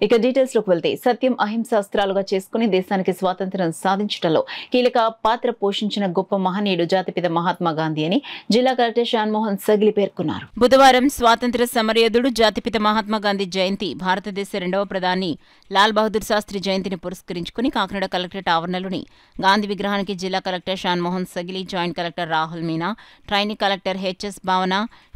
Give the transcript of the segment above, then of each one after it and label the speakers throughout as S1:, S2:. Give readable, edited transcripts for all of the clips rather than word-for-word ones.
S1: ఇక డీటెయిల్స్ లోకి వెళ్తే సత్యం అహింస అస్త్రాలుగా చేసుకుని దేశానికి స్వాతంత్ర్యం సాధించడంలో కీలక పాత్ర పోషించిన గొప్ప మహనీయుడు జాతిపిత మహాత్మా గాంధీ అని జిల్లా కలెక్టర్ షాన్మోహన్ సగిలి పేర్కొన్నారు. బుధవారం స్వాతంత్ర్య సమరయోధుడు జాతిపిత మహాత్మా గాంధీ జయంతి, భారతదేశ రెండవ ప్రధాని లాల్ బహదూర్ శాస్త్రి జయంతిని పురస్కరించుకుని కాకినాడ కలెక్టరేట్ ఆవరణలోని గాంధీ విగ్రహానికి జిల్లా collector Shanmohan Sagili, joint collector Rahul Meena, trainee collector HS Bhavana,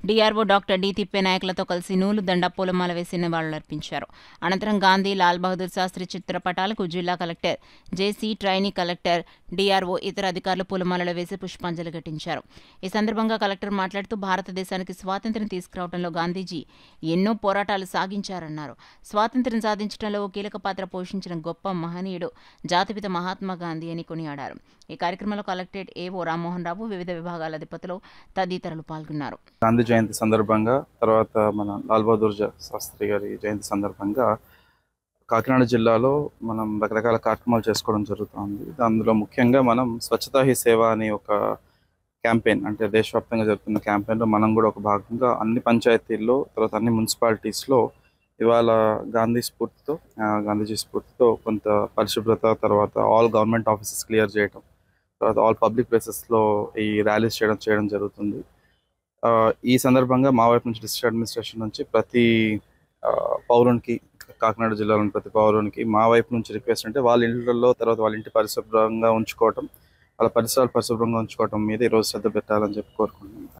S1: DRO doctor D తిప్పేనాయకులతో కలిసి నూలు దండ పూలమాల వేసి నివాళులర్పించారు. అనంతరం గాంధీ, లాల్ బహదూర్ శాస్త్రి చిత్రపటాలకు జిల్లా కలెక్టర్ జేసీ, ట్రైనీ కలెక్టర్, డిఆర్ఓ, ఇతర అధికారులు పూలమాలలు వేసి పుష్పాంజలి ఘటించారు. ఈ సందర్భంగా కలెక్టర్ మాట్లాడుతూ భారతదేశానికి స్వాతంత్ర్యం తీసుకురావడంలో గాంధీజీ ఎన్నో పోరాటాలు సాగించారన్నారు. స్వాతంత్ర్యం సాధించడంలో ఓ కీలక పాత్ర పోషించిన గొప్ప మహనీయుడు జాతిపిత మహాత్మా గాంధీ అని కొనియాడారు. ఈ కార్యక్రమంలో కలెక్టరేట్ ఏవో రామ్మోహన్ రావు, వివిధ విభాగాల అధిపతులు తదితరులు పాల్గొన్నారు.
S2: గాంధీ జయంతి సందర్భంగా, తర్వాత మన లాల్ బహదూర్ శాస్త్రి గారి జయంతి సందర్భంగా కాకినాడ జిల్లాలో మనం రకరకాల కార్యక్రమాలు చేసుకోవడం జరుగుతుంది. అందులో ముఖ్యంగా మనం స్వచ్ఛతా హీ సేవ అనే ఒక క్యాంపెయిన్, అంటే దేశవ్యాప్తంగా జరుగుతున్న క్యాంపెయిన్లో మనం కూడా ఒక భాగంగా అన్ని పంచాయతీల్లో, తర్వాత అన్ని మున్సిపాలిటీస్లో ఇవాళ గాంధీజీ స్ఫూర్తితో కొంత పరిశుభ్రత, తర్వాత ఆల్ గవర్నమెంట్ ఆఫీసెస్ క్లియర్ చేయడం, తర్వాత ఆల్ పబ్లిక్ ప్లేసెస్లో ఈ ర్యాలీస్ చేయడం జరుగుతుంది. ఈ సందర్భంగా మా వైపు నుంచి డిస్ట్రిక్ట్ అడ్మినిస్ట్రేషన్ నుంచి ప్రతి పౌరునికి, కాకినాడ జిల్లాలోని ప్రతి పౌరునికి మా వైపు నుంచి రిక్వెస్ట్ అంటే వాళ్ళ ఇళ్లలో, తర్వాత వాళ్ళ ఇంటి పరిశుభ్రంగా ఉంచుకోవటం, వాళ్ళ పరిసరాలు పరిశుభ్రంగా ఉంచుకోవటం మీద ఈరోజు శ్రద్ధ పెట్టాలని చెప్పి కోరుకుంటున్నాను.